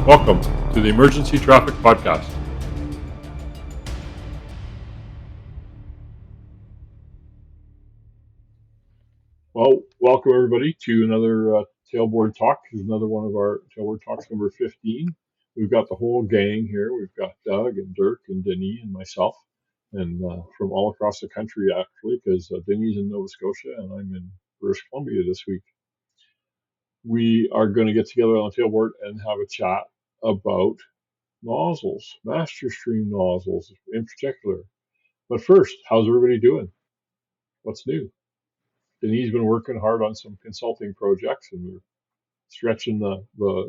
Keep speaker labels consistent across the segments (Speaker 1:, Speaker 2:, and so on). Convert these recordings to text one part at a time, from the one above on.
Speaker 1: Welcome to the Emergency Traffic Podcast. Well, welcome everybody to another Tailboard Talk. This is another one of our Tailboard Talks number 15. We've got the whole gang here. We've got Doug and Dirk and Denis and myself, and from all across the country actually, because Denis in Nova Scotia and I'm in British Columbia this week. We are going to get together on the Tailboard and have a chat about nozzles, master stream nozzles in particular. But first, how's everybody doing? What's new? Denis been working hard on some consulting projects, and we're stretching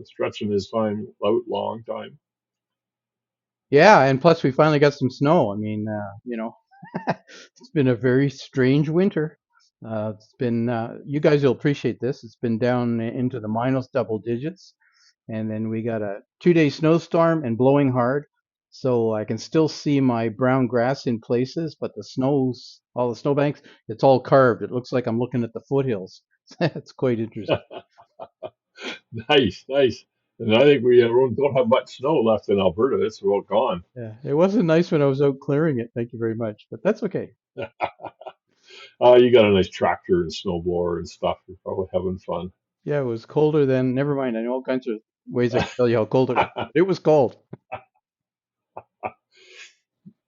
Speaker 1: stretching his time out long time.
Speaker 2: Yeah, and plus we finally got some snow. I mean, it's been a very strange winter. It's been, you guys will appreciate this. It's been down into the minus double digits, and then we got a 2-day snowstorm and blowing hard. So I can still see my brown grass in places, but all the snowbanks, it's all carved. It looks like I'm looking at the foothills. It's quite interesting.
Speaker 1: Nice, nice. And I think we don't have much snow left in Alberta. It's about gone.
Speaker 2: Yeah, it wasn't nice when I was out clearing it. Thank you very much, but that's okay.
Speaker 1: You got a nice tractor and snowblower and stuff. You're probably having fun.
Speaker 2: Yeah, it was colder than. Never mind. I know all kinds of ways I can tell you how cold it was. It was cold.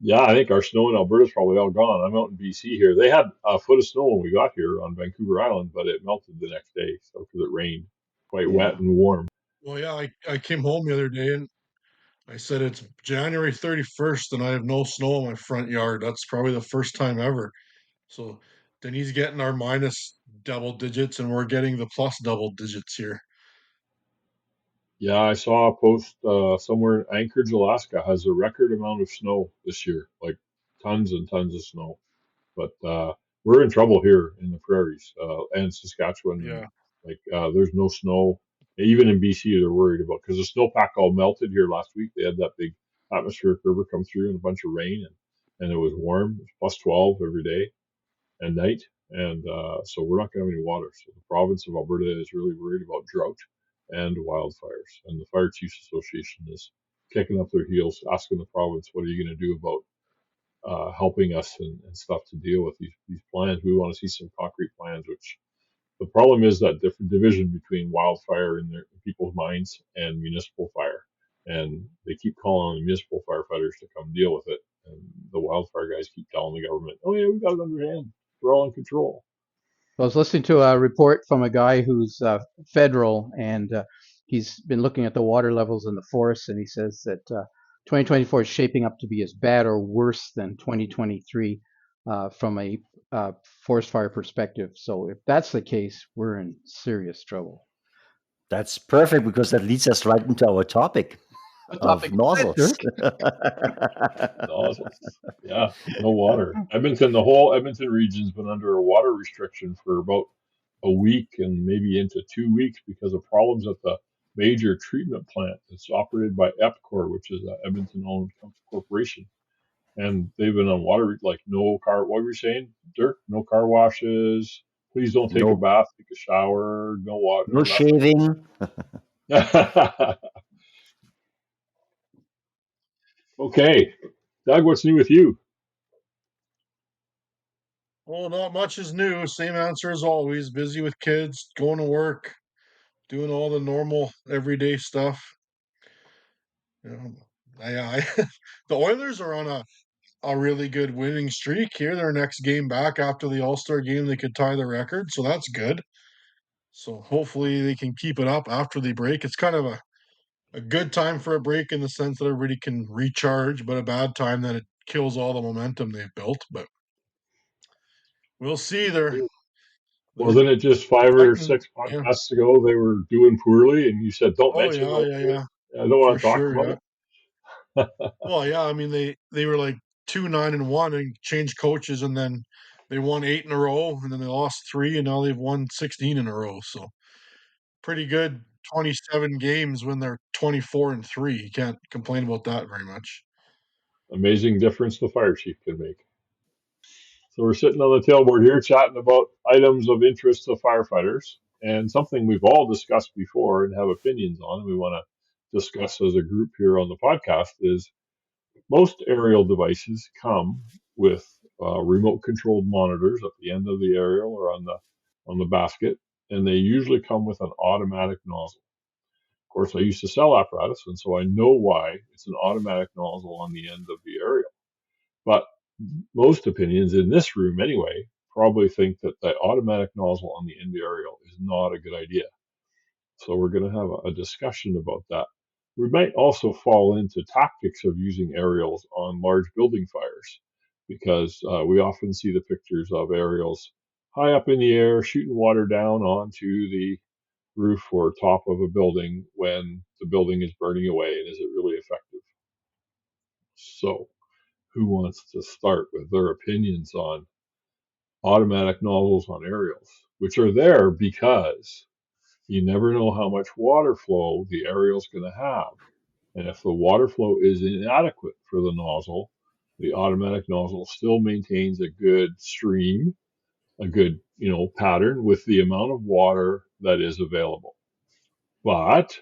Speaker 1: Yeah, I think our snow in Alberta is probably all gone. I'm out in BC here. They had a foot of snow when we got here on Vancouver Island, but it melted the next day, so because it rained, quite wet
Speaker 2: Yeah.
Speaker 1: and warm.
Speaker 3: Well, yeah, I came home the other day and I said it's January 31st and I have no snow in my front yard. That's probably the first time ever. So then he's getting our minus double digits and we're getting the plus double digits here.
Speaker 1: Yeah, I saw a post somewhere in Anchorage, Alaska, has a record amount of snow this year, like tons and tons of snow. But we're in trouble here in the prairies and Saskatchewan, and
Speaker 3: Yeah.
Speaker 1: there's no snow. Even in BC, they're worried about because the snowpack all melted here last week. They had that big atmospheric river come through and a bunch of rain, and it was warm. It was plus 12 every day and night, and so we're not going to have any water. So the province of Alberta is really worried about drought and wildfires, and the Fire Chiefs Association is kicking up their heels, asking the province, "What are you going to do about helping us and stuff to deal with these plans?" We want to see some concrete plans. Which the problem is that different division between wildfire in people's minds and municipal fire, and they keep calling on the municipal firefighters to come deal with it, and the wildfire guys keep telling the government, "Oh yeah, we got it under hand. We're all in control."
Speaker 2: I was listening to a report from a guy who's federal, and he's been looking at the water levels in the forests, and he says that 2024 is shaping up to be as bad or worse than 2023 from a forest fire perspective. So if that's the case, we're in serious trouble.
Speaker 4: That's perfect because that leads us right into our topic of nozzles.
Speaker 1: Nozzles. Yeah, no water. The whole Edmonton region's been under a water restriction for about a week and maybe into 2 weeks because of problems at the major treatment plant that's operated by EPCOR, which is an Edmonton-owned corporation. And they've been on water, like no car. What were you saying, Dirk? No car washes. Please don't take a bath, take a shower. No water.
Speaker 4: No shaving.
Speaker 1: Okay, Doug, what's new with you?
Speaker 3: Well, not much is new. Same answer as always. Busy with kids, going to work, doing all the normal everyday stuff. You know, the Oilers are on a really good winning streak here. Their next game back after the All-Star game, they could tie the record, so that's good. So hopefully they can keep it up after the break. It's kind of a good time for a break in the sense that everybody can recharge, but a bad time that it kills all the momentum they've built. But we'll see.
Speaker 1: Wasn't it just 5 or 6 podcasts ago they were doing poorly, and you said don't mention it?
Speaker 3: Yeah.
Speaker 1: I don't want to talk
Speaker 3: sure,
Speaker 1: about it.
Speaker 3: Well, yeah. I mean, they were like 2-9-1 and changed coaches, and then they won 8 in a row, and then they lost 3, and now they've won 16 in a row. So pretty good 27 games when they're 24-3. You can't complain about that very much.
Speaker 1: Amazing difference the fire chief can make. So we're sitting on the tailboard here chatting about items of interest to firefighters and something we've all discussed before and have opinions on, and we want to discuss as a group here on the podcast is most aerial devices come with remote controlled monitors at the end of the aerial or on the basket, and they usually come with an automatic nozzle. Of course, I used to sell apparatus, and so I know why it's an automatic nozzle on the end of the aerial. But most opinions in this room, anyway, probably think that the automatic nozzle on the end of the aerial is not a good idea. So we're going to have a discussion about that. We might also fall into tactics of using aerials on large building fires because we often see the pictures of aerials high up in the air shooting water down onto the roof or top of a building when the building is burning away. And is it really effective? So, who wants to start with their opinions on automatic nozzles on aerials, which are there because you never know how much water flow the aerial's going to have. And if the water flow is inadequate for the nozzle, the automatic nozzle still maintains a good stream, a good, pattern with the amount of water that is available. But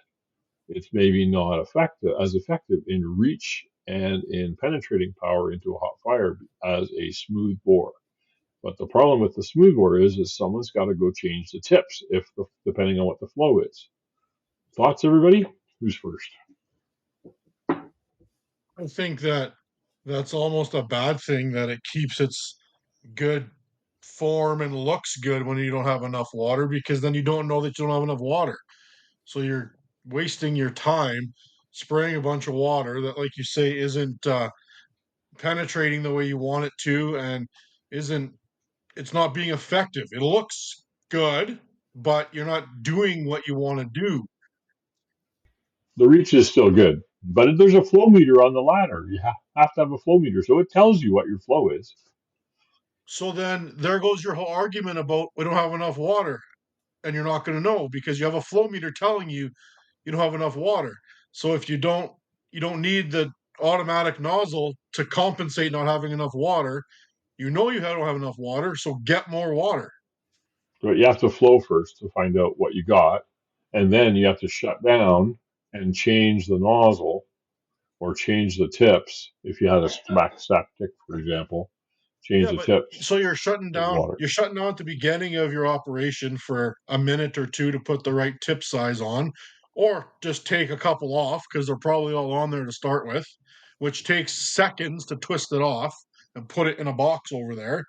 Speaker 1: it's maybe not as effective in reach and in penetrating power into a hot fire as a smooth bore. But the problem with the smooth bore is someone's got to go change the tips depending on what the flow is. Thoughts, everybody? Who's first?
Speaker 3: I think that's almost a bad thing that it keeps its good form and looks good when you don't have enough water, because then you don't know that you don't have enough water. So you're wasting your time spraying a bunch of water that, like you say, isn't penetrating the way you want it to, and isn't it's not being effective. It looks good, but you're not doing what you want to do.
Speaker 1: The reach is still good, but there's a flow meter on the ladder. You have to have a flow meter, so it tells you what your flow is.
Speaker 3: So then there goes your whole argument about we don't have enough water, and you're not going to know because you have a flow meter telling you you don't have enough water. So if you don't need the automatic nozzle to compensate not having enough water. You know you don't have enough water, so get more water.
Speaker 1: But you have to flow first to find out what you got, and then you have to shut down and change the nozzle or change the tips. If you had a stack tick, for example, change the tips.
Speaker 3: So you're shutting down. You're shutting down at the beginning of your operation for a minute or two to put the right tip size on, or just take a couple off because they're probably all on there to start with, which takes seconds to twist it off and put it in a box over there.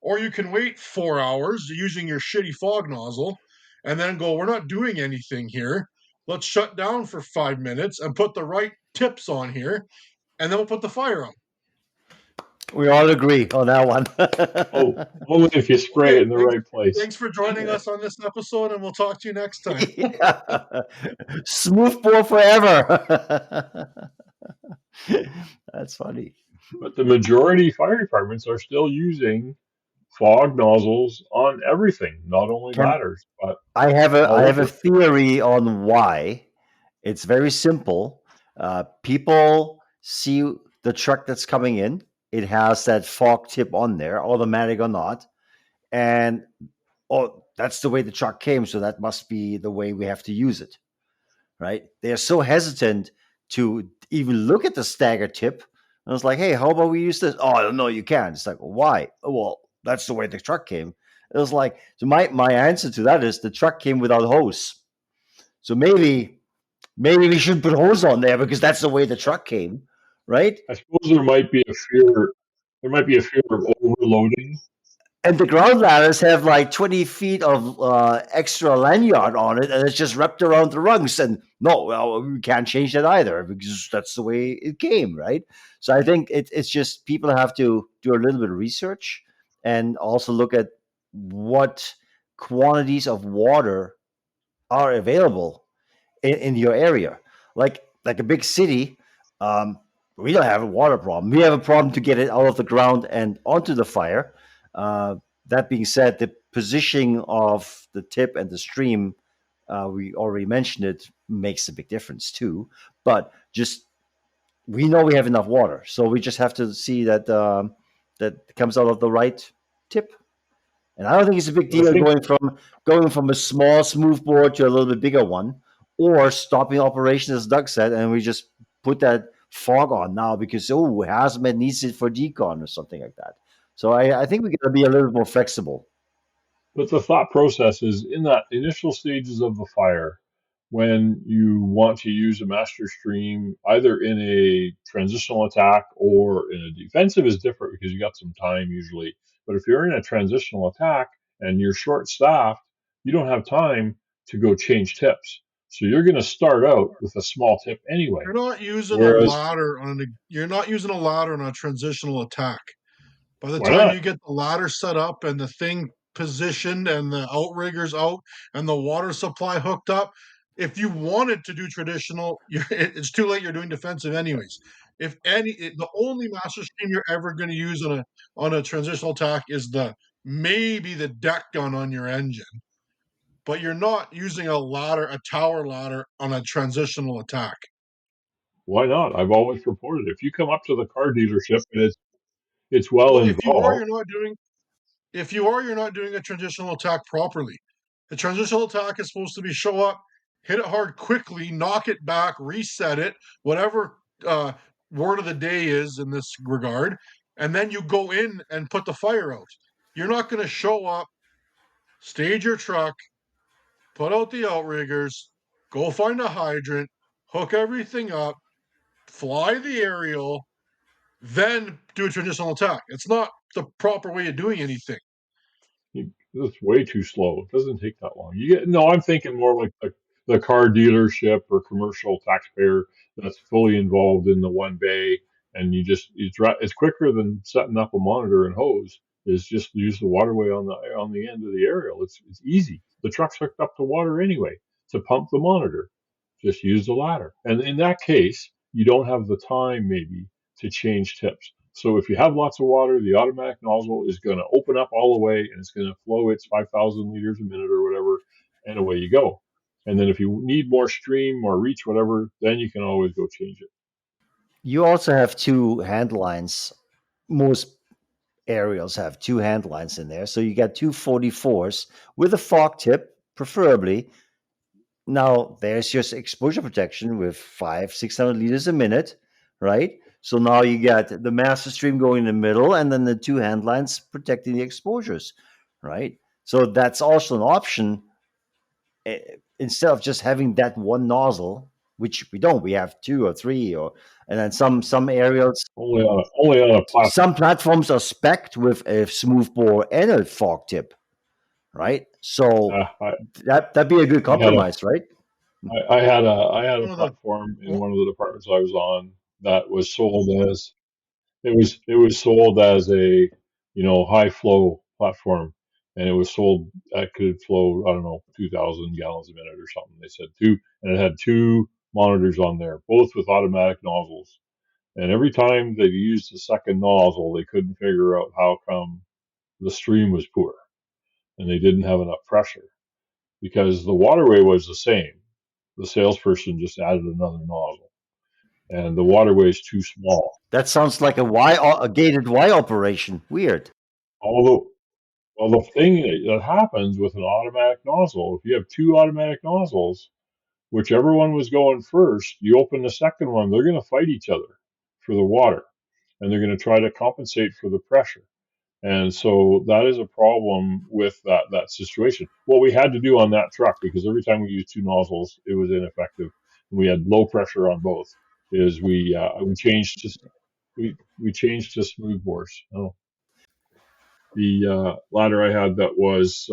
Speaker 3: Or you can wait 4 hours using your shitty fog nozzle and then go, we're not doing anything here. Let's shut down for 5 minutes and put the right tips on here, and then we'll put the fire on.
Speaker 4: We all agree on that one.
Speaker 1: Only if you spray it in the right place.
Speaker 3: Thanks for joining us on this episode, and we'll talk to you next time.
Speaker 4: Smooth bore forever. That's funny.
Speaker 1: But the majority fire departments are still using fog nozzles on everything, not only ladders. But
Speaker 4: I have a theory on why. It's very simple. People see the truck that's coming in. It has that fog tip on there, automatic or not, and that's the way the truck came. So that must be the way we have to use it, right? They're so hesitant to even look at the stagger tip. I was like, hey, how about we use this? Oh, no, you can't. It's like, why? Well, that's the way the truck came. It was like, so my answer to that is the truck came without hose. So maybe we should put hose on there because that's the way the truck came, right?
Speaker 1: I suppose there might be a fear. There might be a fear of overloading.
Speaker 4: And the ground ladders have like 20 feet of extra lanyard on it, and it's just wrapped around the rungs. And no, well, we can't change that either because that's the way it came, right? So I think it's just people have to do a little bit of research and also look at what quantities of water are available in your area. Like a big city, we don't have a water problem. We have a problem to get it out of the ground and onto the fire. That being said, the positioning of the tip and the stream, we already mentioned it, makes a big difference too. But just we know we have enough water, so we just have to see that that comes out of the right tip. And I don't think it's a big deal going from a small smooth bore to a little bit bigger one, or stopping operation, as Doug said, and we just put that fog on now because hazmat needs it for decon or something like that. So I think we got to be a little more flexible.
Speaker 1: But the thought process is in that initial stages of the fire, when you want to use a master stream, either in a transitional attack or in a defensive is different because you got some time usually. But if you're in a transitional attack and you're short staffed, you don't have time to go change tips. So you're going to start out with a small tip anyway.
Speaker 3: You're not using a
Speaker 1: Whereas,
Speaker 3: ladder you're not using a ladder on a transitional attack. By the
Speaker 1: why
Speaker 3: time
Speaker 1: not?
Speaker 3: you get the ladder set up and the thing positioned and the outriggers out and the water supply hooked up, if you wanted to do traditional, it's too late. You're doing defensive anyways. The only master stream you're ever going to use on a transitional attack is maybe the deck gun on your engine, but you're not using a tower ladder on a transitional attack.
Speaker 1: Why not? I've always reported if you come up to the car dealership and it's well
Speaker 3: Well, if you are,
Speaker 1: involved.
Speaker 3: you're not doing if you are, you're not doing a transitional attack properly. The transitional attack is supposed to be show up, hit it hard quickly, knock it back, reset it, whatever word of the day is in this regard, and then you go in and put the fire out. You're not going to show up, stage your truck, put out the outriggers, go find a hydrant, hook everything up, fly the aerial, then do a transitional attack. It's not the proper way of doing anything.
Speaker 1: It's way too slow. It doesn't take that long. No, I'm thinking more like the car dealership or commercial taxpayer that's fully involved in the one bay, and it's quicker than setting up a monitor and hose. Is just use the waterway on the end of the aerial. It's easy. The truck's hooked up to water anyway to pump the monitor. Just use the ladder. And in that case, you don't have the time maybe to change tips. So if you have lots of water, the automatic nozzle is going to open up all the way and it's going to flow its 5,000 liters a minute or whatever, and away you go. And then if you need more stream or reach, whatever, then you can always go change it.
Speaker 4: You also have two hand lines. Most aerials have two hand lines in there. So you got two 44s with a fog tip, preferably. Now there's just exposure protection with 600 liters a minute, right? So now you got the master stream going in the middle and then the two hand lines protecting the exposures, right? So that's also an option. Instead of just having that one nozzle, which we don't, we have two or three, and then some aerials.
Speaker 1: Only on a platform.
Speaker 4: Some platforms are specced with a smooth bore and a fog tip, right? So that'd be a good compromise, right?
Speaker 1: I had a platform in one of the departments I was on that was sold as it was sold as a high flow platform, and it was sold that could flow, I don't know, 2,000 gallons a minute or something. They said two, and it had two monitors on there, both with automatic nozzles. And every time they used the second nozzle, they couldn't figure out how come the stream was poor and they didn't have enough pressure because the waterway was the same. The salesperson just added another nozzle, and the waterway is too small.
Speaker 4: That sounds like a gated Y operation. Weird.
Speaker 1: Although, well, the thing that happens with an automatic nozzle, if you have two automatic nozzles, whichever one was going first, you open the second one, they're going to fight each other for the water, and they're going to try to compensate for the pressure. And so that is a problem with that situation. What we had to do on that truck, because every time we used two nozzles, it was ineffective, and we had low pressure on both, is we changed to smooth bores. Oh, the ladder I had that was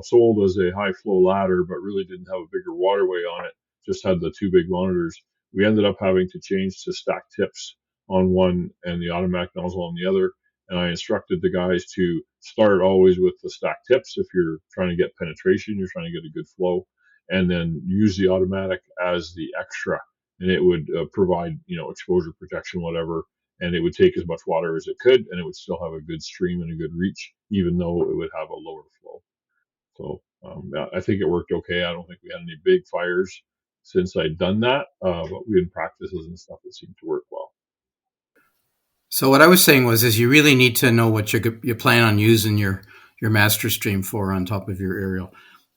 Speaker 1: sold as a high flow ladder, but really didn't have a bigger waterway on it. Just had the two big monitors. We ended up having to change to stack tips on one and the automatic nozzle on the other. And I instructed the guys to start always with the stack tips if you're trying to get penetration, you're trying to get a good flow, and then use the automatic as the extra, and it would provide exposure protection, whatever, and it would take as much water as it could, and it would still have a good stream and a good reach, even though it would have a lower flow. So I think it worked okay. I don't think we had any big fires since I'd done that, but we had practices and stuff that seemed to work well.
Speaker 2: So what I was saying is you really need to know what you plan on using your master stream for on top of your aerial.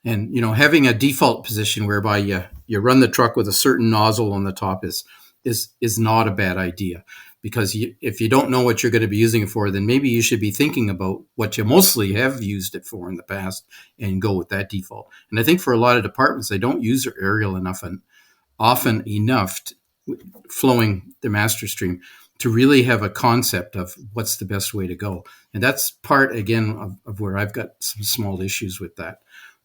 Speaker 2: And having a default position whereby you run the truck with a certain nozzle on the top is not a bad idea, because if you don't know what you're going to be using it for, then maybe you should be thinking about what you mostly have used it for in the past and go with that default. And I think for a lot of departments, they don't use their aerial enough and often enough flowing the master stream to really have a concept of what's the best way to go. And that's part, again, of where I've got some small issues with that.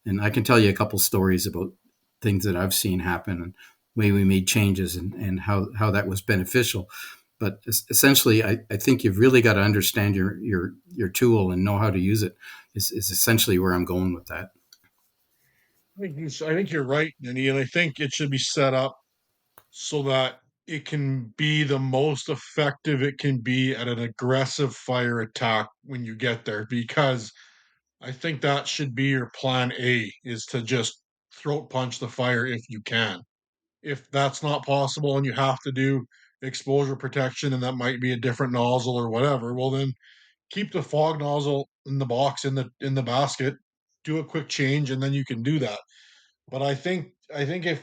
Speaker 2: And I can tell you a couple stories about things that I've seen happen and way we made changes and how that was beneficial. But essentially, I think you've really got to understand your tool and know how to use it is essentially where I'm going with that.
Speaker 3: I think you're right, Denny, and I think it should be set up so that it can be the most effective it can be at an aggressive fire attack when you get there, because I think that should be your plan A, is to just throat punch the fire if you can. If that's not possible and you have to do exposure protection and that might be a different nozzle or whatever, well then keep the fog nozzle in the box in the basket, do a quick change, and then you can do that. But I think if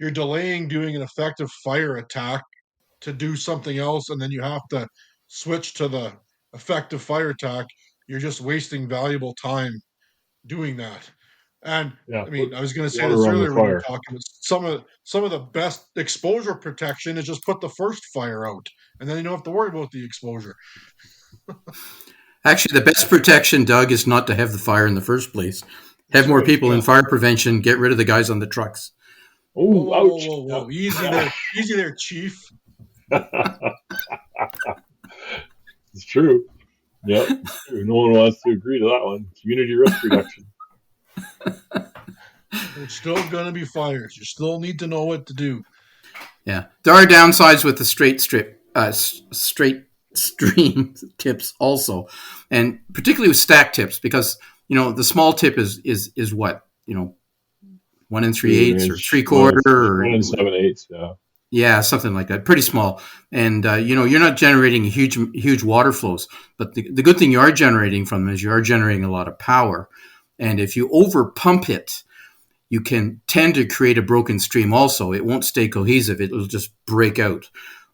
Speaker 3: you're delaying doing an effective fire attack to do something else, and then you have to switch to the effective fire attack, you're just wasting valuable time doing that. And
Speaker 1: Yeah,
Speaker 3: I
Speaker 1: put
Speaker 3: mean, I was going to say this
Speaker 1: water on the
Speaker 3: earlier when we were
Speaker 1: fire.
Speaker 3: talking about some of the best exposure protection is just put the first fire out, and then you don't have to worry about the exposure.
Speaker 2: Actually, the best protection, Doug, is not to have the fire in the first place.
Speaker 3: That's
Speaker 2: Have more
Speaker 3: right.
Speaker 2: people in
Speaker 3: Yeah.
Speaker 2: fire prevention. Get rid of the guys on the trucks.
Speaker 3: Whoa,
Speaker 1: Oh,
Speaker 3: whoa, whoa,
Speaker 1: ouch!
Speaker 3: whoa,
Speaker 1: Yeah.
Speaker 3: whoa! Easy there, Chief.
Speaker 1: It's true. Yep, it's true. No one wants to agree to that one. Community risk reduction.
Speaker 3: There's still going to be fires. You still need to know what to do.
Speaker 2: Yeah, there are downsides with the straight stream tips also, and particularly with stack tips, because the small tip is what 1 3/8 or
Speaker 1: Inch,
Speaker 2: 3/4
Speaker 1: 1
Speaker 2: or
Speaker 1: and 7/8. Yeah.
Speaker 2: yeah, something like that, pretty small. And you're not generating huge water flows, but the good thing you are generating from them is you are generating a lot of power. And if you over pump it, you can tend to create a broken stream also. It won't stay cohesive. It'll just break out.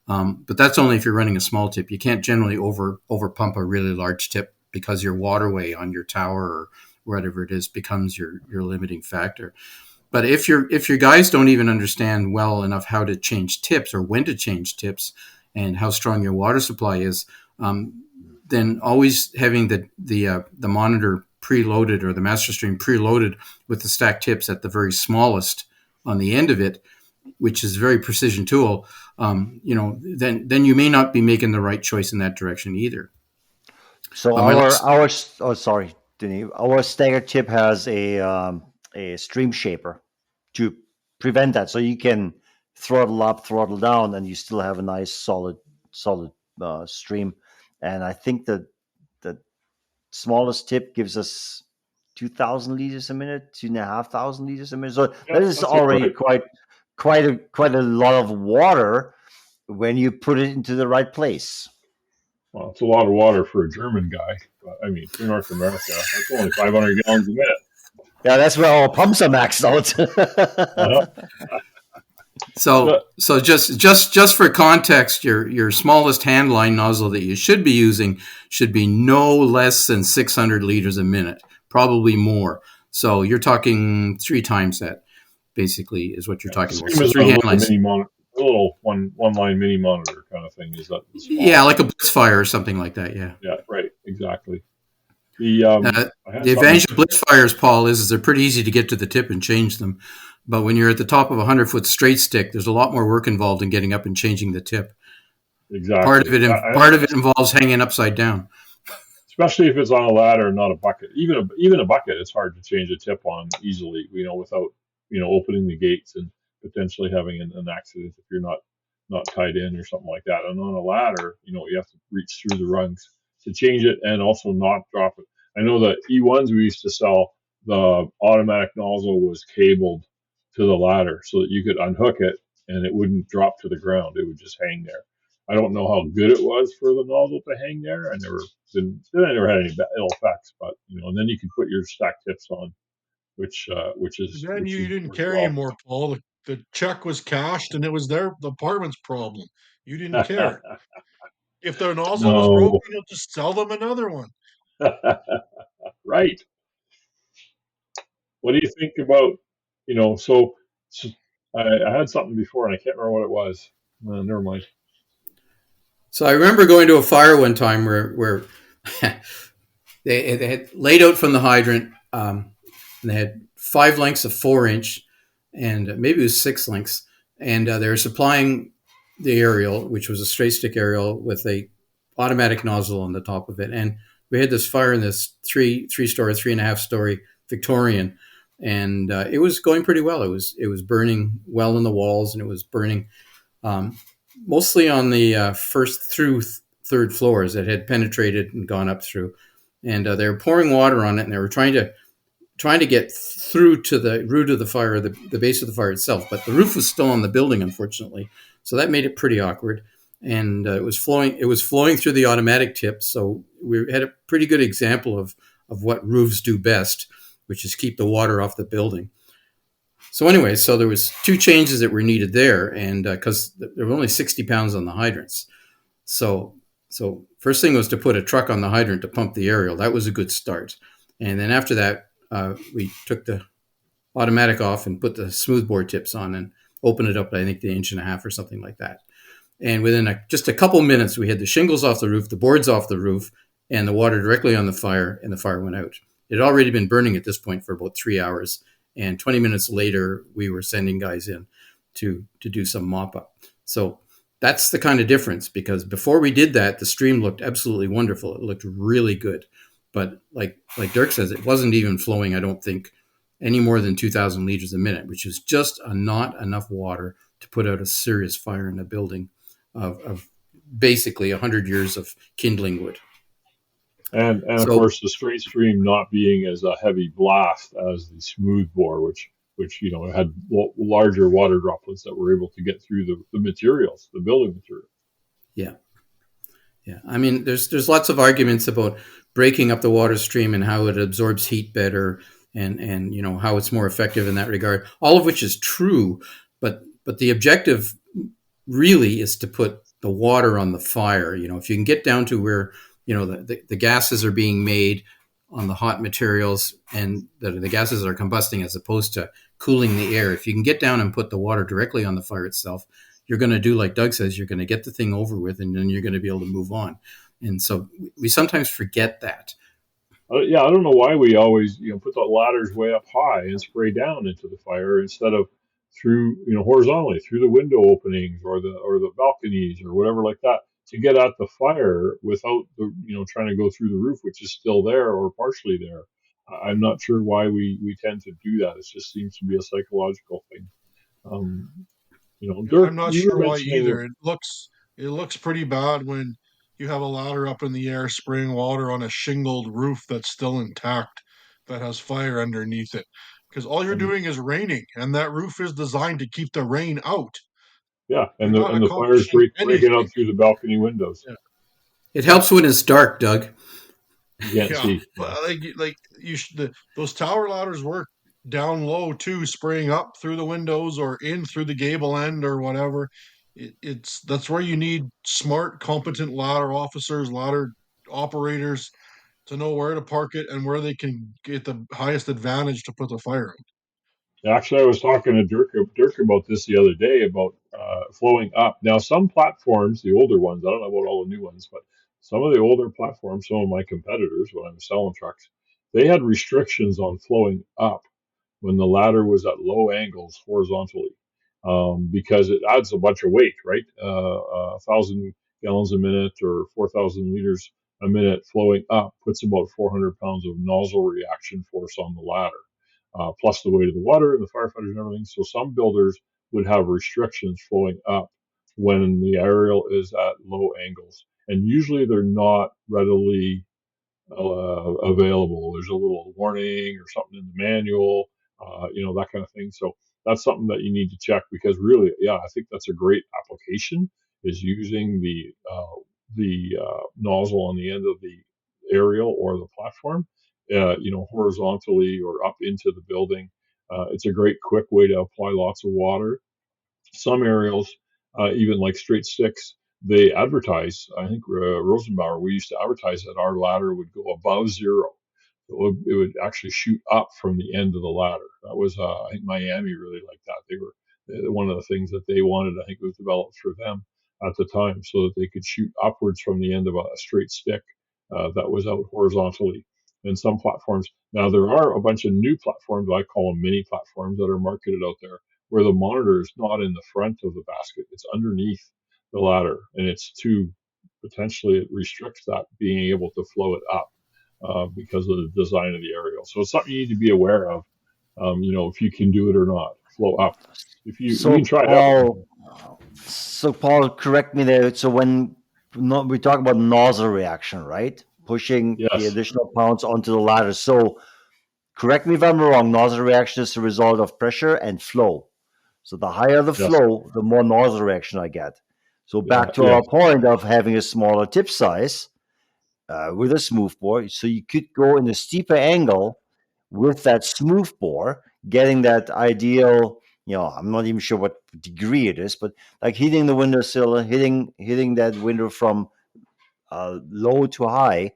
Speaker 2: But that's only if you're running a small tip. You can't generally over pump a really large tip, because your waterway on your tower or whatever it is becomes your limiting factor. But if your guys don't even understand well enough how to change tips or when to change tips and how strong your water supply is, then always having the monitor preloaded or the master stream preloaded with the stack tips at the very smallest on the end of it, which is a very precision tool, then you may not be making the right choice in that direction either.
Speaker 4: So sorry, Denny. Our stagger tip has a stream shaper to prevent that, so you can throttle up, throttle down, and you still have a nice solid stream. And I think that the smallest tip gives us 2,000 liters a minute, 2,500 liters a minute. So
Speaker 1: Yeah,
Speaker 4: that is
Speaker 1: that's
Speaker 4: already
Speaker 1: right.
Speaker 4: quite a lot of water when you put it into the right place.
Speaker 1: Well, it's a lot of water for a German guy. But, I mean, for North America, that's only 500 gallons a minute.
Speaker 4: Yeah, that's where our pumps are maxed out.
Speaker 1: Uh-huh.
Speaker 2: So just for context, your smallest hand line nozzle that you should be using should be no less than 600 liters a minute, probably more. So you're talking 3 times that, basically, is what you're talking about. So 3 hand lines.
Speaker 1: A little one line mini monitor kind of thing. Is that the small?
Speaker 2: Yeah, like a Blitzfire or something like that. Yeah.
Speaker 1: Yeah, right. Exactly. The
Speaker 2: advantage of Blitzfires, Paul, is they're pretty easy to get to the tip and change them. But when you're at the top of a 100-foot straight stick, there's a lot more work involved in getting up and changing the tip.
Speaker 1: Exactly.
Speaker 2: Part of it involves hanging upside down.
Speaker 1: Especially if it's on a ladder and not a bucket. Even a bucket, it's hard to change a tip on easily, without opening the gates and potentially having an accident if you're not tied in or something like that. And on a ladder, you have to reach through the rungs to change it and also not drop it. I know the E1s we used to sell, the automatic nozzle was cabled to the ladder so that you could unhook it and it wouldn't drop to the ground. It would just hang there. I don't know how good it was for the nozzle to hang there. I never had any ill effects, but and then you can put your stack tips on which is
Speaker 3: Then
Speaker 1: which
Speaker 3: you
Speaker 1: is
Speaker 3: didn't
Speaker 1: works
Speaker 3: care
Speaker 1: well.
Speaker 3: anymore, Paul. The check was cashed, and it was the apartment's problem. You didn't care. If their nozzle was
Speaker 1: No,
Speaker 3: broken, you'll just sell them another one.
Speaker 1: right. What do you think about, so I had something before and I can't remember what it was. Never mind.
Speaker 2: So I remember going to a fire one time where they had laid out from the hydrant, and they had 5 lengths of 4 inch, and maybe it was 6 lengths, and they were supplying the aerial, which was a straight stick aerial with a automatic nozzle on the top of it, and we had this fire in this three-story, 3.5 story Victorian, and it was going pretty well. It was burning well in the walls, and it was burning um, mostly on the first through third floors that had penetrated and gone up through, and they were pouring water on it, and they were trying to get through to the root of the fire, the base of the fire itself. But the roof was still on the building, unfortunately, so that made it pretty awkward. And it was flowing. It was flowing through the automatic tip, so we had a pretty good example of what roofs do best, which is keep the water off the building. So anyway, so there was 2 changes that were needed there, and because there were only 60 pounds on the hydrants, so first thing was to put a truck on the hydrant to pump the aerial. That was a good start, and then after that, we took the automatic off and put the smoothbore tips on and opened it up. I think the 1.5 inch or something like that. And within just a couple minutes, we had the shingles off the roof, the boards off the roof, and the water directly on the fire, and the fire went out. It had already been burning at this point for about 3 hours, and 20 minutes later, we were sending guys in to do some mop up. So that's the kind of difference, because before we did that, the stream looked absolutely wonderful. It looked really good. But like Dirk says, it wasn't even flowing, I don't think, any more than 2,000 liters a minute, which is just not enough water to put out a serious fire in a building of basically 100 years of kindling wood.
Speaker 1: And of
Speaker 2: So
Speaker 1: course the straight stream not being as a heavy blast as the smooth bore, which had larger water droplets that were able to get through the materials, the building materials.
Speaker 2: yeah, yeah. I mean, there's lots of arguments about breaking up the water stream and how it absorbs heat better, and how it's more effective in that regard. All of which is true, but the objective really is to put the water on the fire. If you can get down to where the gases are being made on the hot materials, and the gases are combusting as opposed to cooling the air. If you can get down and put the water directly on the fire itself, you're going to do like Doug says. You're going to get the thing over with, and then you're going to be able to move on. And so we sometimes forget that.
Speaker 1: Yeah, I don't know why we always put the ladders way up high and spray down into the fire instead of through horizontally through the window openings or the balconies or whatever like that to get at the fire without the trying to go through the roof, which is still there or partially there. I'm not sure why we tend to do that. It just seems to be a psychological thing. Um,
Speaker 3: I'm
Speaker 1: Dirk,
Speaker 3: not
Speaker 1: you were
Speaker 3: sure why
Speaker 1: mentioning.
Speaker 3: either. It looks pretty bad when you have a ladder up in the air spraying water on a shingled roof that's still intact, that has fire underneath it. Because all you're
Speaker 1: And
Speaker 3: doing is raining, and that roof is designed to keep the rain out.
Speaker 1: yeah,
Speaker 3: You're
Speaker 1: and the
Speaker 3: not
Speaker 1: and the fires
Speaker 3: accomplishing
Speaker 1: breaking
Speaker 3: anything.
Speaker 1: out through the balcony windows.
Speaker 3: Yeah,
Speaker 2: It helps when it's dark, Doug.
Speaker 1: You can't
Speaker 3: yeah.
Speaker 1: see.
Speaker 3: But
Speaker 1: Yeah.
Speaker 3: like you should, those tower ladders work down low too, spraying up through the windows or in through the gable end or whatever. That's where you need smart, competent ladder officers, ladder operators to know where to park it and where they can get the highest advantage to put the fire out.
Speaker 1: Actually, I was talking to Dirk about this the other day about flowing up. Now, some platforms, the older ones, I don't know about all the new ones, but some of the older platforms, some of my competitors, when I was selling trucks, they had restrictions on flowing up when the ladder was at low angles horizontally, because it adds a bunch of weight, right? 1,000 gallons a minute or 4,000 liters a minute flowing up puts about 400 pounds of nozzle reaction force on the ladder, plus the weight of the water and the firefighters and everything. So some builders would have restrictions flowing up when the aerial is at low angles. And usually they're not readily available. There's a little warning or something in the manual, that kind of thing. So that's something that you need to check because really, yeah, I think that's a great application is using the nozzle on the end of the aerial or the platform horizontally or up into the building. It's a great quick way to apply lots of water. Some aerials, even like straight sticks, they advertise. I think Rosenbauer, we used to advertise that our ladder would go above zero. It would actually shoot up from the end of the ladder. That was, I think Miami really liked that. They were one of the things that they wanted. I think it was developed for them at the time, so that they could shoot upwards from the end of a straight stick that was out horizontally. And some platforms. Now there are a bunch of new platforms. I call them mini platforms that are marketed out there where the monitor is not in the front of the basket, it's underneath the ladder, and it's too potentially it restricts that being able to flow it up because of the design of the aerial. So it's something you need to be aware of. If you can do it or not, flow up. If you
Speaker 4: So
Speaker 1: can try it out.
Speaker 4: Paul, correct me there. So when we talk about nozzle reaction, right? Pushing the
Speaker 1: Yes,
Speaker 4: additional pounds onto the ladder. So correct me if I'm wrong. Nozzle reaction is the result of pressure and flow. So the higher the
Speaker 1: yes,
Speaker 4: flow, the more nozzle reaction I get. So
Speaker 1: yeah,
Speaker 4: back to
Speaker 1: yeah,
Speaker 4: our point of having a smaller tip size with a smooth bore, so you could go in a steeper angle with that smooth bore, getting that ideal. I'm not even sure what degree it is, but like hitting the windowsill, hitting that window from low to high.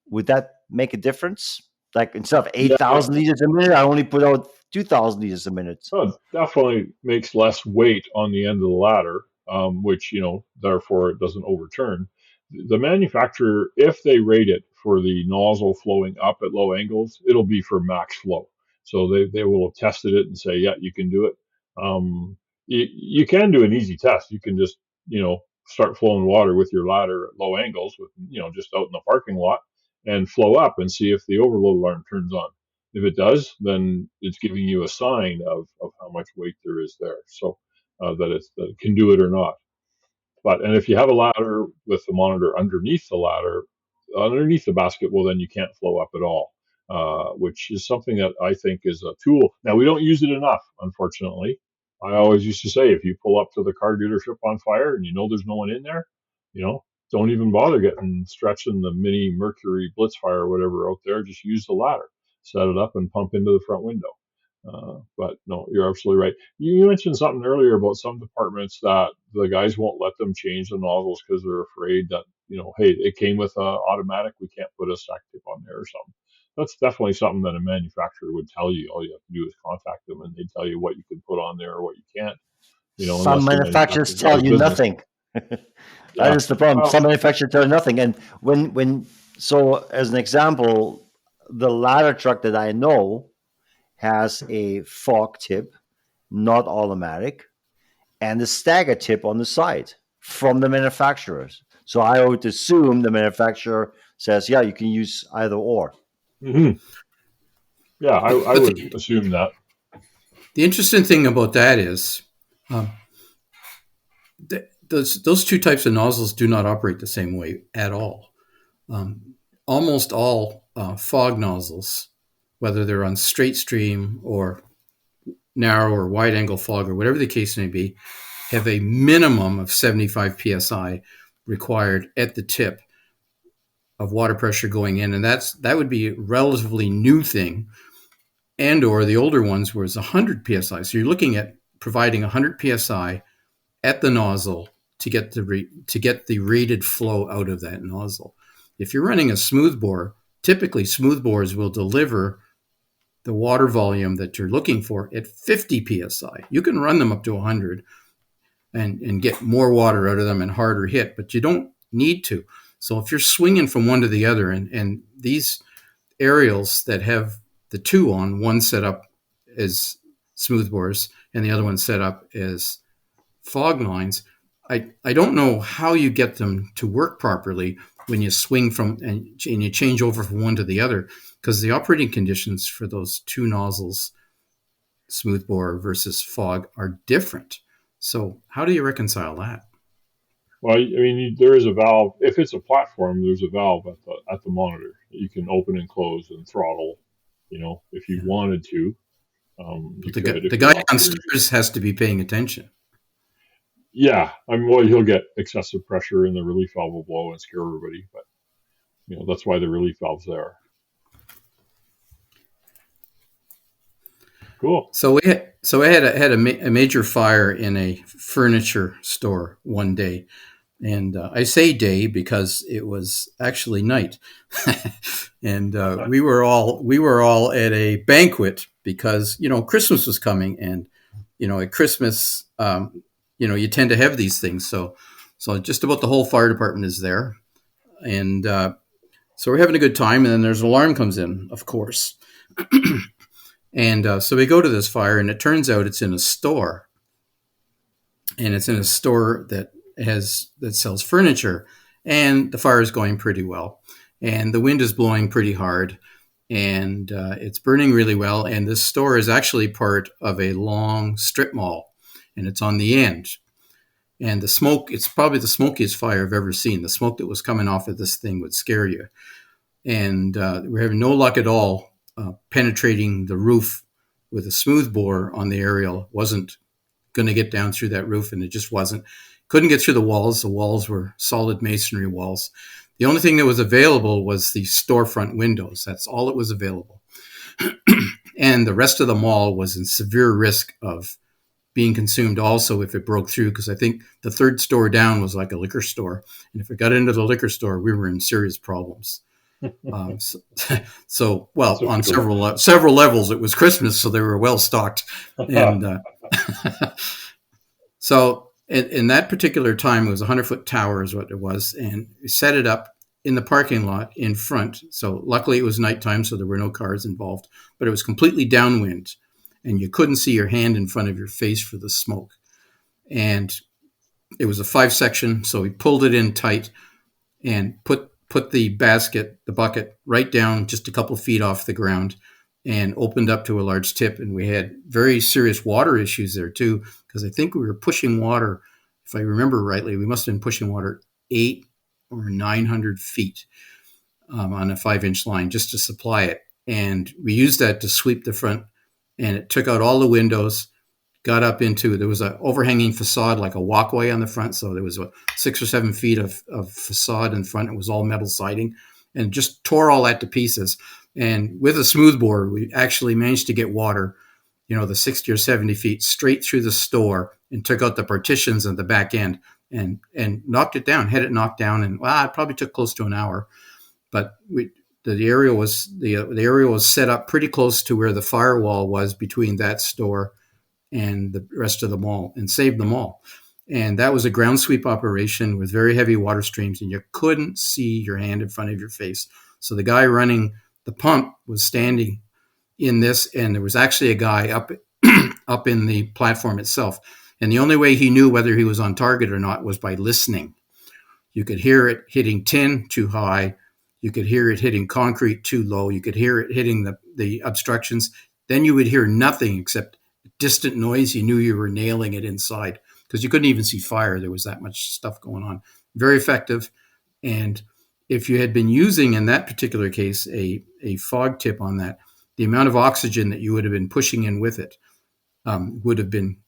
Speaker 4: Would that make a difference? Like instead of
Speaker 1: yeah.
Speaker 4: 8,000 liters a minute, I only put out 2,000 liters a minute.
Speaker 1: Well, it definitely makes less weight on the end of the ladder, which, therefore it doesn't overturn. The manufacturer, if they rate it for the nozzle flowing up at low angles, it'll be for max flow. So they will have tested it and say, yeah, you can do it. You can do an easy test. You can just, start flowing water with your ladder at low angles with, just out in the parking lot and flow up and see if the overload alarm turns on. If it does, then it's giving you a sign of how much weight there is there, so that it can do it or not. And if you have a ladder with the monitor underneath the ladder, underneath the basket, well, then you can't flow up at all, which is something that I think is a tool. Now, we don't use it enough, unfortunately. I always used to say, if you pull up to the car dealership on fire and you know there's no one in there, don't even bother getting stretching the mini Mercury Blitzfire or whatever out there. Just use the ladder, set it up, and pump into the front window. But no, you're absolutely right. You mentioned something earlier about some departments that the guys won't let them change the nozzles because they're afraid that, hey, it came with automatic, we can't put a stack tip on there or something. That's definitely something that a manufacturer would tell you. All you have to do is contact them and they tell you what you can put on there or what you can't,
Speaker 4: Some
Speaker 1: unless the
Speaker 4: manufacturers
Speaker 1: manufacturer's out
Speaker 4: tell
Speaker 1: of
Speaker 4: you
Speaker 1: business.
Speaker 4: nothing. That
Speaker 1: Yeah.
Speaker 4: is the problem.
Speaker 1: Well,
Speaker 4: Some manufacturers tell you nothing. And so as an example, the ladder truck that I know has a fork tip, not automatic, and a stagger tip on the side from the manufacturers. So I would assume the manufacturer says, yeah, you can use either or.
Speaker 1: hmm yeah, I
Speaker 5: But
Speaker 1: would assume that.
Speaker 5: the interesting thing about that is um, those two types of nozzles do not operate the same way at all. Almost all fog nozzles, whether they're on straight stream or narrow or wide angle fog or whatever the case may be, have a minimum of 75 psi required at the tip of water pressure going in, and that would be a relatively new thing. And or the older ones was 100 psi. So you're looking at providing 100 psi at the nozzle to get the rated flow out of that nozzle. If you're running a smooth bore, typically smooth bores will deliver the water volume that you're looking for at 50 psi. You can run them up to 100 and get more water out of them and harder hit, but you don't need to. So if you're swinging from one to the other, and these aerials that have the two on, one set up as smooth bores and the other one set up as fog lines, I don't know how you get them to work properly when you swing from and you change over from one to the other, because the operating conditions for those two nozzles, smooth bore versus fog, are different. So how do you reconcile that?
Speaker 1: Well, I mean, there is a valve. If it's a platform, there's a valve at the monitor that you can open and close and throttle. If you
Speaker 5: Yeah.
Speaker 1: wanted to, you
Speaker 5: But
Speaker 1: could.
Speaker 5: the
Speaker 1: If your
Speaker 5: guy
Speaker 1: operators,
Speaker 5: downstairs has to be paying attention.
Speaker 1: yeah, I mean, well, he'll get excessive pressure and the relief valve will blow and scare everybody. But that's why the relief valve's there. Cool.
Speaker 5: So I had a major fire in a furniture store one day, and I say day because it was actually night, and we were all at a banquet because Christmas was coming, and at Christmas you tend to have these things. So just about the whole fire department is there, and so we're having a good time, and then there's an alarm comes in, of course. And so we go to this fire, and it turns out it's in a store, and it's in a store that sells furniture, and the fire is going pretty well, and the wind is blowing pretty hard, and it's burning really well. And this store is actually part of a long strip mall, and it's on the end. And the smoke, it's probably the smokiest fire I've ever seen. The smoke that was coming off of this thing would scare you. And we're having no luck at all penetrating the roof with a smooth bore on the aerial. Wasn't going to get down through that roof, and it just wasn't. Couldn't get through the walls. The walls were solid masonry walls. The only thing that was available was the storefront windows. That's all that was available. And the rest of the mall was in severe risk of being consumed also if it broke through, because I think the third store down was like a liquor store. And if it got into the liquor store, we were in serious problems. On several levels, it was Christmas, so they were well stocked. And so in that particular time, it was a 100-foot tower is what it was, and we set it up in the parking lot in front. So luckily it was nighttime, so there were no cars involved, but it was completely downwind, and you couldn't see your hand in front of your face for the smoke. And it was a 5-section, so we pulled it in tight and put the bucket right down just a couple feet off the ground, and opened up to a large tip. And we had very serious water issues there too, because I think we were pushing water, if I remember rightly, we must have been pushing water 800 or 900 feet on a 5-inch line just to supply it. And we used that to sweep the front, and it took out all the windows, got up into, there was an overhanging facade, like a walkway on the front. So there was 6 or 7 feet of facade in front. It was all metal siding, and just tore all that to pieces. And with a smoothbore, we actually managed to get water, the 60 or 70 feet straight through the store, and took out the partitions at the back end and knocked it down, had it knocked down. And it probably took close to an hour, but the area was set up pretty close to where the firewall was between that store and the rest of the mall, and saved the mall. And that was a ground sweep operation with very heavy water streams, and you couldn't see your hand in front of your face. So the guy running the pump was standing in this, and there was actually a guy up in the platform itself. And the only way he knew whether he was on target or not was by listening. You could hear it hitting tin too high. You could hear it hitting concrete too low. You could hear it hitting the obstructions. Then you would hear nothing except distant noise. You knew you were nailing it inside, because you couldn't even see fire. There was that much stuff going on. Very effective. And if you had been using, in that particular case, a fog tip on that, the amount of oxygen that you would have been pushing in with it would have been,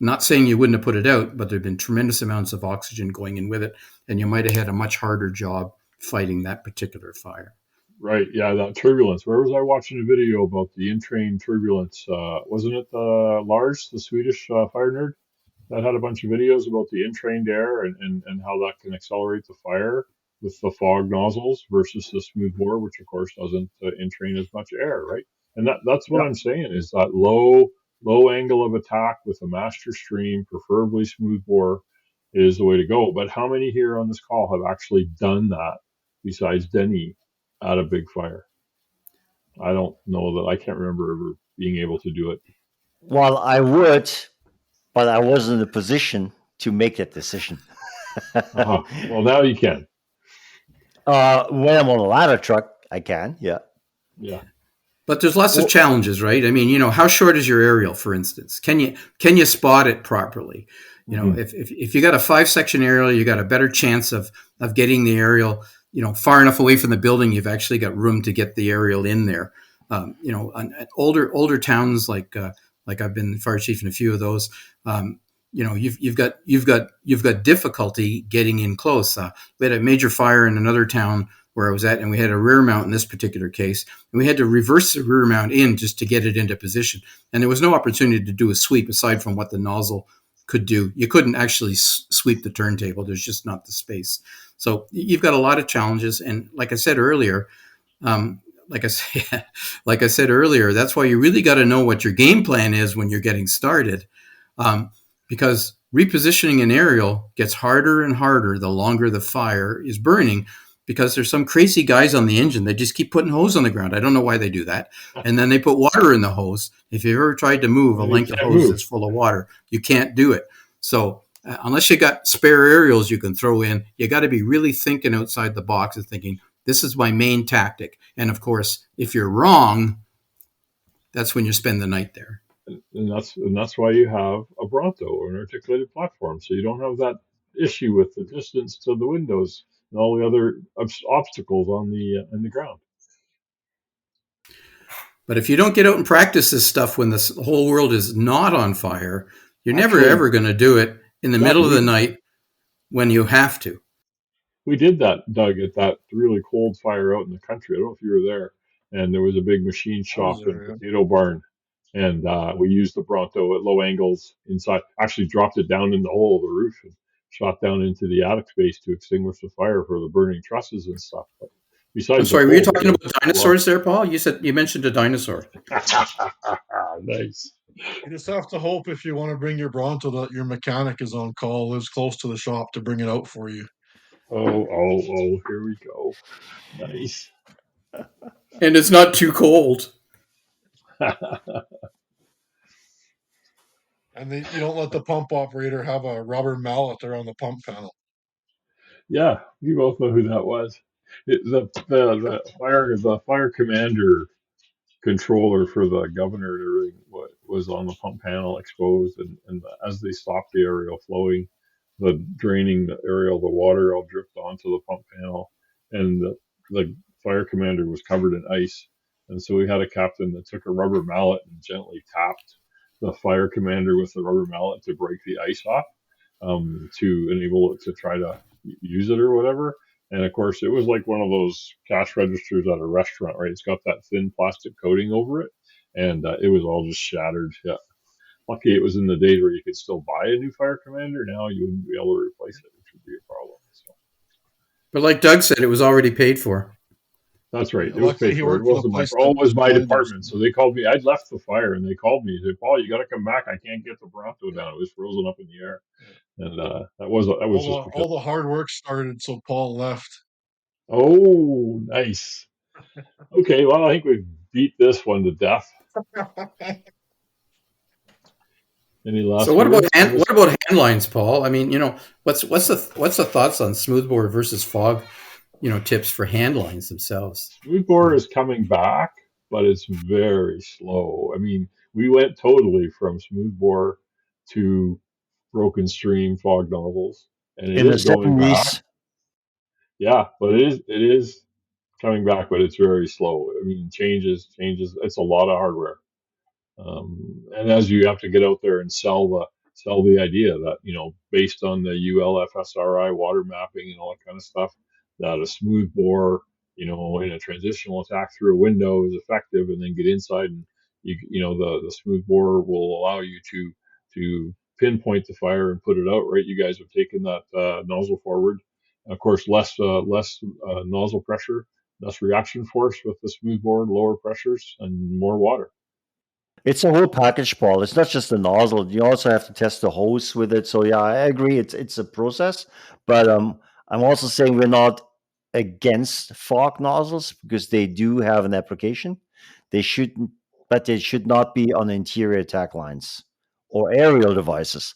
Speaker 5: not saying you wouldn't have put it out, but there'd been tremendous amounts of oxygen going in with it, and you might have had a much harder job fighting that particular fire.
Speaker 1: Right. Yeah, that turbulence. Where was I watching a video about the in-train turbulence? Wasn't it Lars, the Swedish fire nerd, that had a bunch of videos about the in-trained air and how that can accelerate the fire with the fog nozzles versus the smooth bore, which of course doesn't in-train as much air, right? And that's what I'm saying, is that low angle of attack with a master stream, preferably smooth bore, is the way to go. But how many here on this call have actually done that besides Denny at a big fire? I don't know that. I can't remember ever being able to do it.
Speaker 4: Well, I would, but I wasn't in a position to make that decision.
Speaker 1: Well, now you can.
Speaker 4: When I'm on a ladder truck, I can. Yeah.
Speaker 5: But there's lots of challenges, right? I mean, how short is your aerial, for instance? Can you spot it properly? If you got a 5-section aerial, you got a better chance of getting the aerial, far enough away from the building. You've actually got room to get the aerial in there. Older towns like I've been fire chief in a few of those. You've got difficulty getting in close. We had a major fire in another town where I was at, and we had a rear mount in this particular case, and we had to reverse the rear mount in just to get it into position. And there was no opportunity to do a sweep aside from what the nozzle could do. You couldn't actually sweep the turntable. There's just not the space. So you've got a lot of challenges. And like I said earlier, like I said earlier, that's why you really got to know what your game plan is when you're getting started, because repositioning an aerial gets harder and harder the longer the fire is burning, because there's some crazy guys on the engine that just keep putting hose on the ground. I don't know why they do that. And then they put water in the hose. If you've ever tried to move a length of hose that's full of water, you can't do it. So unless you got spare aerials you can throw in, you got to be really thinking outside the box and thinking, this is my main tactic. And of course, if you're wrong, that's when you spend the night there.
Speaker 1: And that's why you have a Bronto or an articulated platform, so you don't have that issue with the distance to the windows and all the other obstacles on the ground.
Speaker 5: But if you don't get out and practice this stuff when the whole world is not on fire, you're never ever going to do it in the middle of the night when you have to.
Speaker 1: We did that, Doug, at that really cold fire out in the country. I don't know if you were there. And there was a big machine shop and potato barn. And we used the Bronto at low angles inside, actually dropped it down in the hole of the roof and shot down into the attic space to extinguish the fire for the burning trusses and stuff. But besides,
Speaker 5: I'm sorry, were you talking about dinosaurs there, Paul? You mentioned a dinosaur.
Speaker 1: Nice.
Speaker 3: You just have to hope, if you want to bring your Bronto, that your mechanic is on call, lives close to the shop to bring it out for you.
Speaker 1: Oh, here we go. Nice.
Speaker 5: And it's not too cold.
Speaker 3: And you don't let the pump operator have a rubber mallet around the pump panel.
Speaker 1: Yeah, you both know who that was. The fire commander controller for the governor and everything was on the pump panel exposed, and as they stopped the aerial flowing, draining the aerial, the water all dripped onto the pump panel, and the fire commander was covered in ice. And so we had a captain that took a rubber mallet and gently tapped the fire commander with the rubber mallet to break the ice off, to enable it to try to use it or whatever. And of course, it was like one of those cash registers at a restaurant, right? It's got that thin plastic coating over it, and it was all just shattered. Yeah. Lucky it was in the days where you could still buy a new fire commander. Now you wouldn't be able to replace it, which would be a problem. So.
Speaker 5: But like Doug said, it was already paid for.
Speaker 1: That's right. It was paid for. It wasn't my fault. It was my department. So they called me. I'd left the fire, and they called me. They said, "Paul, you got to come back. I can't get the Bronto down. It was frozen up in the air." And that was just
Speaker 3: all the hard work started, so Paul left.
Speaker 1: Oh, nice. Okay, well, I think we've beat this one to death. Any last?
Speaker 5: So what about hand lines, Paul? I mean, what's the thoughts on smoothbore versus fog? Tips for hand lines themselves.
Speaker 1: Smoothbore is coming back, but it's very slow. I mean, we went totally from smoothbore to broken stream fog nozzles, and it is going back. Yeah, but it is coming back, but it's very slow. I mean, changes. It's a lot of hardware, and as you have to get out there and sell the idea that, based on the ULFSRI water mapping and all that kind of stuff, that a smooth bore, in a transitional attack through a window is effective, and then get inside, and the smooth bore will allow you to pinpoint the fire and put it out. Right, you guys have taken that nozzle forward. Of course, less nozzle pressure, less reaction force with the smooth bore, lower pressures, and more water.
Speaker 4: It's a whole package, Paul. It's not just the nozzle. You also have to test the hose with it. So yeah, I agree. It's a process, but I'm also saying we're not against fog nozzles because they do have an application. They should not be on interior attack lines or aerial devices.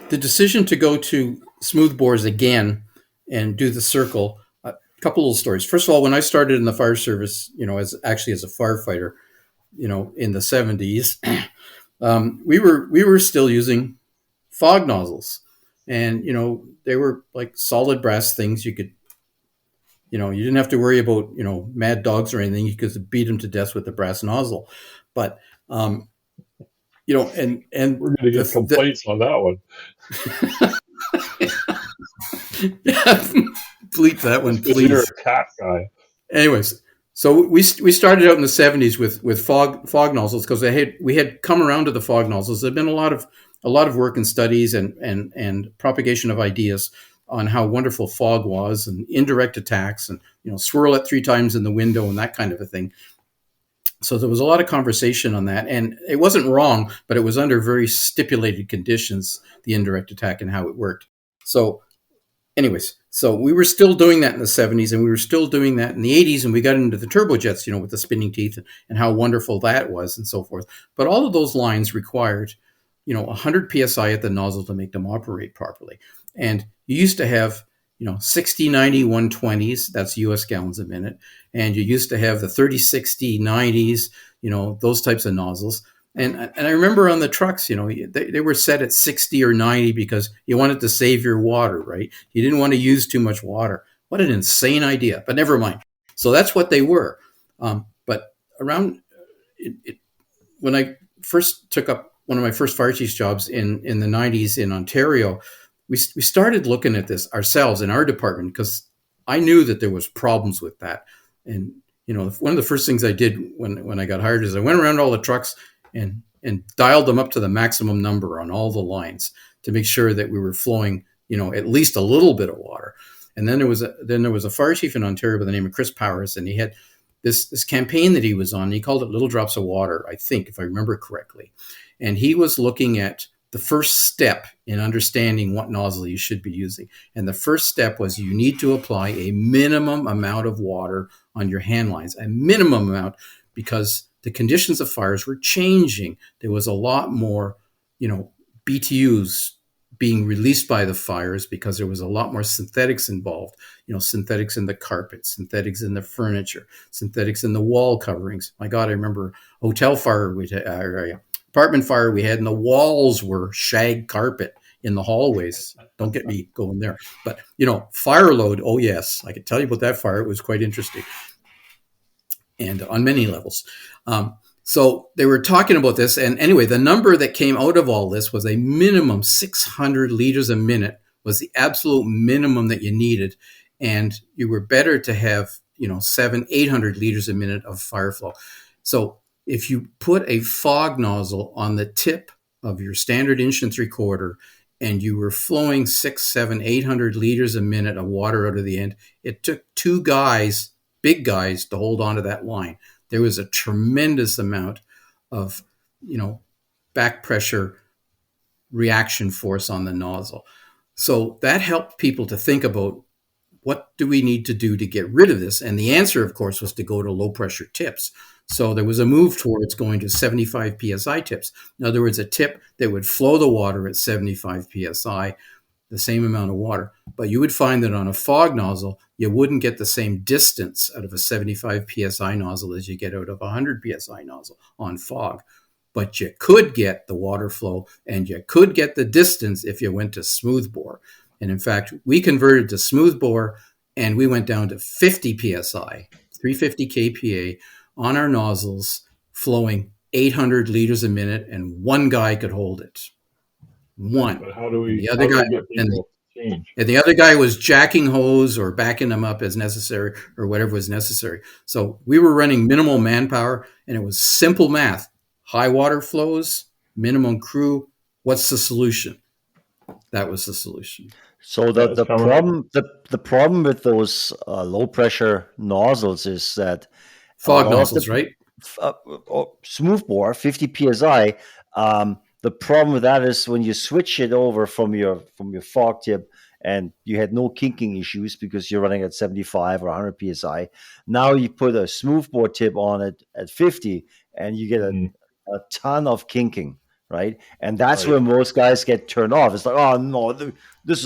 Speaker 5: The decision to go to smooth bores again and do the circle. A couple of stories. First of all, when I started in the fire service, as a firefighter, in the 70s, we were still using fog nozzles, and they were like solid brass things. You could, you didn't have to worry about mad dogs or anything. You could beat them to death with the brass nozzle. But and
Speaker 1: we're going to get complaints on that one.
Speaker 5: bleep that one,
Speaker 1: Because you're
Speaker 5: please.
Speaker 1: a cat guy.
Speaker 5: Anyways, so we started out in the 70s with fog nozzles because we had come around to the fog nozzles. There'd been a lot of work and studies and propagation of ideas on how wonderful fog was and indirect attacks and swirl it 3 times in the window and that kind of a thing. So there was a lot of conversation on that, and it wasn't wrong, but it was under very stipulated conditions, the indirect attack and how it worked. So anyways, so we were still doing that in the 70s, and we were still doing that in the 80s, and we got into the turbojets, with the spinning teeth and how wonderful that was and so forth. But all of those lines required, 100 PSI at the nozzle to make them operate properly. And you used to have, 60, 90, 120s, that's US gallons a minute. And you used to have the 30, 60, 90s, those types of nozzles. And I remember on the trucks, they were set at 60 or 90 because you wanted to save your water, right? You didn't want to use too much water. What an insane idea, but never mind. So that's what they were. But around when I first took up one of my first fire chief's jobs in the 90s in Ontario, we started looking at this ourselves in our department because I knew that there was problems with that. And, one of the first things I did when I got hired is I went around all the trucks and dialed them up to the maximum number on all the lines to make sure that we were flowing, at least a little bit of water. And then there was a fire chief in Ontario by the name of Chris Powers, and he had this campaign that he was on. He called it Little Drops of Water, I think, if I remember correctly. And he was looking at the first step in understanding what nozzle you should be using. And the first step was you need to apply a minimum amount of water on your hand lines, a minimum amount, because the conditions of fires were changing. There was a lot more, BTUs being released by the fires because there was a lot more synthetics involved, synthetics in the carpet, synthetics in the furniture, synthetics in the wall coverings. My God, I remember hotel fire, apartment fire we had, and the walls were shag carpet in the hallways. Don't get me going there. But, fire load, oh yes, I could tell you about that fire. It was quite interesting. And on many levels. So they were talking about this. And anyway, the number that came out of all this was a minimum 600 liters a minute was the absolute minimum that you needed. And you were better to have, 800 liters a minute of fire flow. So if you put a fog nozzle on the tip of your standard 1 3/4 and you were flowing 600, 700, 800 liters a minute of water out of the end, it took 2 guys, big guys, to hold on to that line. There was a tremendous amount of, back pressure reaction force on the nozzle. So that helped people to think about what do we need to do to get rid of this? And the answer, of course, was to go to low pressure tips. So there was a move towards going to 75 PSI tips. In other words, a tip that would flow the water at 75 PSI, the same amount of water. But you would find that on a fog nozzle, you wouldn't get the same distance out of a 75 PSI nozzle as you get out of a 100 PSI nozzle on fog. But you could get the water flow and you could get the distance if you went to smooth bore. And in fact, we converted to smooth bore and we went down to 50 PSI, 350 kPa on our nozzles, flowing 800 liters a minute, and one guy could hold it. One.
Speaker 1: But how do we
Speaker 5: the other guy
Speaker 1: get people to change?
Speaker 5: And the other guy was jacking hose or backing them up as necessary or whatever was necessary. So we were running minimal manpower, and it was simple math. High water flows, minimum crew. What's the solution? That was the solution.
Speaker 4: So the problem with those low pressure nozzles is that
Speaker 5: fog nozzles, right?
Speaker 4: Smooth bore, 50 psi. The problem with that is when you switch it over from your fog tip, and you had no kinking issues because you're running at 75 or 100 psi. Now you put a smooth bore tip on it at 50, and you get a ton of kinking, right? And that's where most guys get turned off. It's like, oh no, this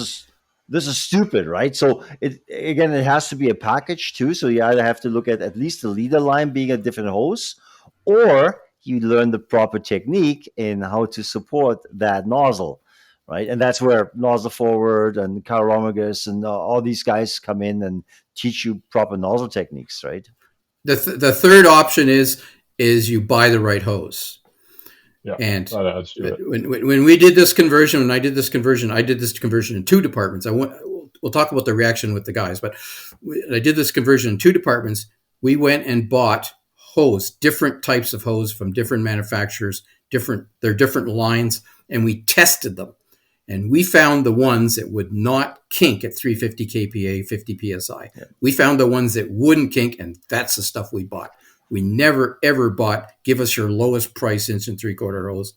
Speaker 4: is stupid, right? So it has to be a package too. So you either have to look at least the leader line being a different hose, or you learn the proper technique in how to support that nozzle, right? And that's where Nozzle Forward and Carl Romagus and all these guys come in and teach you proper nozzle techniques, right?
Speaker 5: The third option is you buy the right hose.
Speaker 1: Yeah,
Speaker 5: and
Speaker 1: that adds to it.
Speaker 5: When we did this conversion, I did this conversion in 2 departments. we'll talk about the reaction with the guys. But I did this conversion in 2 departments. We went and bought hose, different types of hose from different manufacturers, they're different lines, and we tested them. And we found the ones that would not kink at 350 kPa, 50 psi.
Speaker 4: Yeah.
Speaker 5: We found the ones that wouldn't kink, and that's the stuff we bought. We never, ever bought, give us your lowest price inch and 3/4 hose.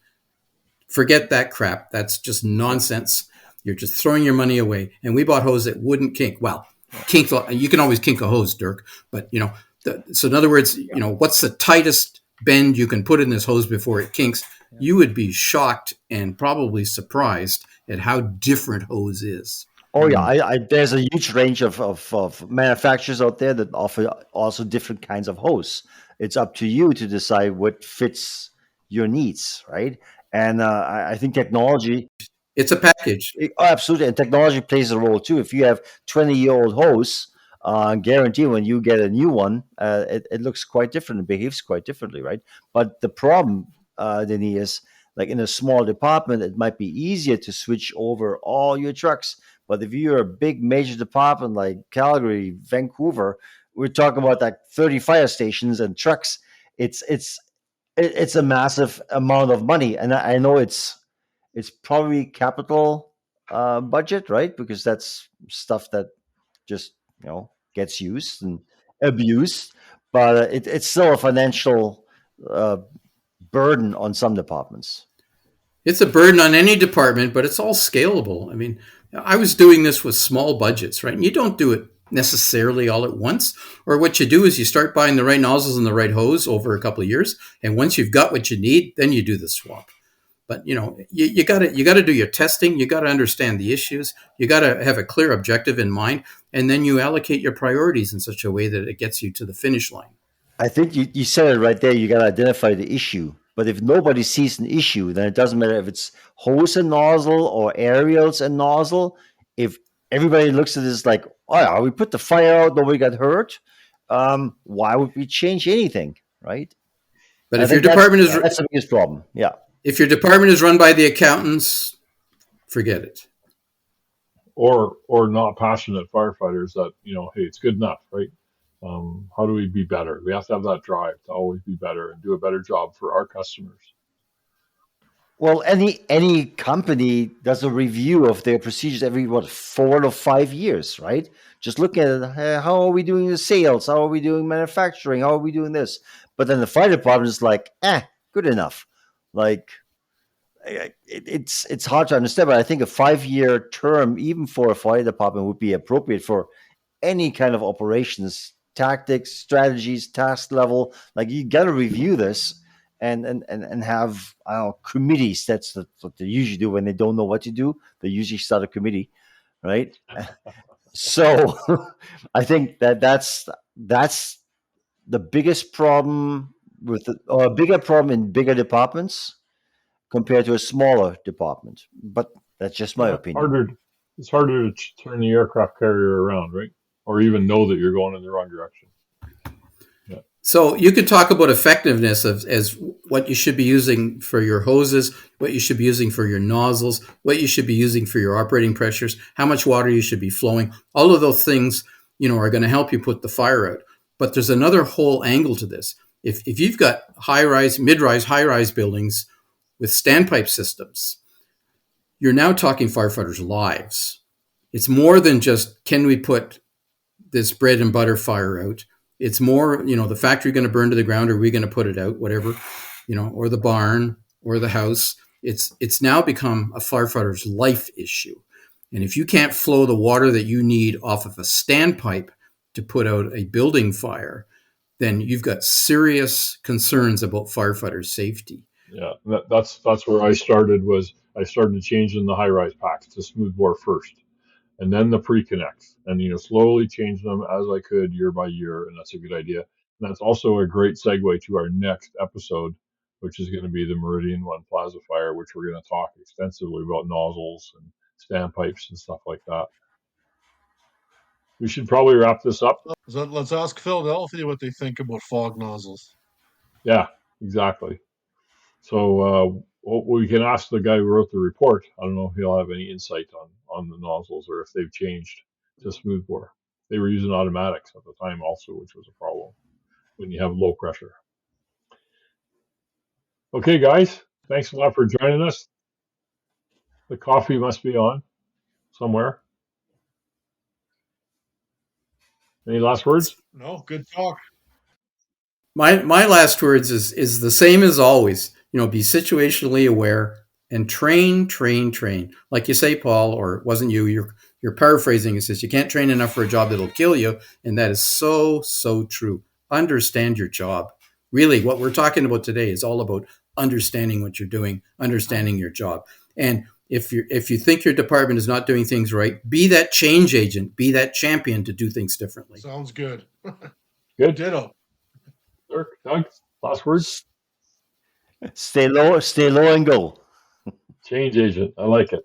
Speaker 5: Forget that crap. That's just nonsense. You're just throwing your money away. And we bought hose that wouldn't kink. Well, kink, you can always kink a hose, Dirk. But, so in other words, what's the tightest bend you can put in this hose before it kinks? You would be shocked and probably surprised at how different hose is.
Speaker 4: Oh yeah, there's a huge range of manufacturers out there that offer also different kinds of hose. It's up to you to decide what fits your needs, right? And I think technology,
Speaker 5: It's a package.
Speaker 4: absolutely, and technology plays a role too. If you have 20-year-old hose, guarantee when you get a new one, it looks quite different and behaves quite differently, right? But the problem, Denis, is like in a small department, it might be easier to switch over all your trucks. But if you're a big major department like Calgary, Vancouver, we're talking about like 30 fire stations and trucks. It's a massive amount of money, and I know it's probably capital budget, right? Because that's stuff that just gets used and abused, but it's still a financial burden on some departments.
Speaker 5: It's a burden on any department, but it's all scalable. I mean, I was doing this with small budgets, right? And you don't do it necessarily all at once. Or what you do is you start buying the right nozzles and the right hose over a couple of years. And once you've got what you need, then you do the swap. But you got to do your testing. You got to understand the issues. You got to have a clear objective in mind, and then you allocate your priorities in such a way that it gets you to the finish line.
Speaker 4: I think you said it right there. You got to identify the issue. But if nobody sees an issue, then it doesn't matter if it's hose and nozzle or aerials and nozzle. If everybody looks at this like, oh yeah, we put the fire out, nobody got hurt. Why would we change anything, right?
Speaker 5: But if your department
Speaker 4: that's the biggest problem. Yeah.
Speaker 5: If your department is run by the accountants, forget it.
Speaker 1: Or not passionate firefighters that, hey, it's good enough, right? How do we be better? We have to have that drive to always be better and do a better job for our customers.
Speaker 4: Well, any company does a review of their procedures every 4 to 5 years, right? Just looking at how are we doing the sales, how are we doing manufacturing, how are we doing this? But then the fire department is like, good enough. Like it's hard to understand, but I think a 5-year term, even for a fire department, would be appropriate for any kind of operations, tactics, strategies, task level. Like you got to review this and have committees. That's what they usually do when they don't know what to do. They usually start a committee, right? So I think that's the biggest problem or a bigger problem in bigger departments compared to a smaller department. But that's just my opinion.
Speaker 1: It's harder to turn the aircraft carrier around, right? Or even know that you're going in the wrong direction. Yeah.
Speaker 5: So you could talk about effectiveness as what you should be using for your hoses, what you should be using for your nozzles, what you should be using for your operating pressures, how much water you should be flowing. All of those things, are going to help you put the fire out. But there's another whole angle to this. If you've got high-rise, mid-rise, high-rise buildings with standpipe systems, you're now talking firefighters' lives. It's more than just, can we put this bread and butter fire out? It's more, the factory going to burn to the ground, or are we going to put it out, whatever, or the barn or the house. It's now become a firefighter's life issue. And if you can't flow the water that you need off of a standpipe to put out a building fire, then you've got serious concerns about firefighter safety.
Speaker 1: Yeah, that's where I started. I started changing the high-rise packs to smoothbore first, and then the pre-connects, and slowly change them as I could year by year, and that's a good idea. And that's also a great segue to our next episode, which is going to be the Meridian One Plaza fire, which we're going to talk extensively about nozzles and standpipes and stuff like that. We should probably wrap this up.
Speaker 3: So let's ask Philadelphia what they think about fog nozzles.
Speaker 1: Yeah, exactly. So we can ask the guy who wrote the report. I don't know if he'll have any insight on the nozzles or if they've changed. to smooth bore. They were using automatics at the time also, which was a problem when you have low pressure. Okay, guys, thanks a lot for joining us. The coffee must be on somewhere. Any last words?
Speaker 3: No, good talk.
Speaker 5: My last words is the same as always. Be situationally aware and train. Like you say, Paul, or it wasn't you, you're paraphrasing. It says you can't train enough for a job that'll kill you. And that is so true. Understand your job. Really, what we're talking about today is all about understanding what you're doing, understanding your job. And if you think your department is not doing things right, be that change agent, be that champion to do things differently.
Speaker 3: Sounds good.
Speaker 1: Good.
Speaker 3: Ditto.
Speaker 1: Dirk, Doug, last words?
Speaker 4: Stay low and go.
Speaker 1: Change agent. I like it.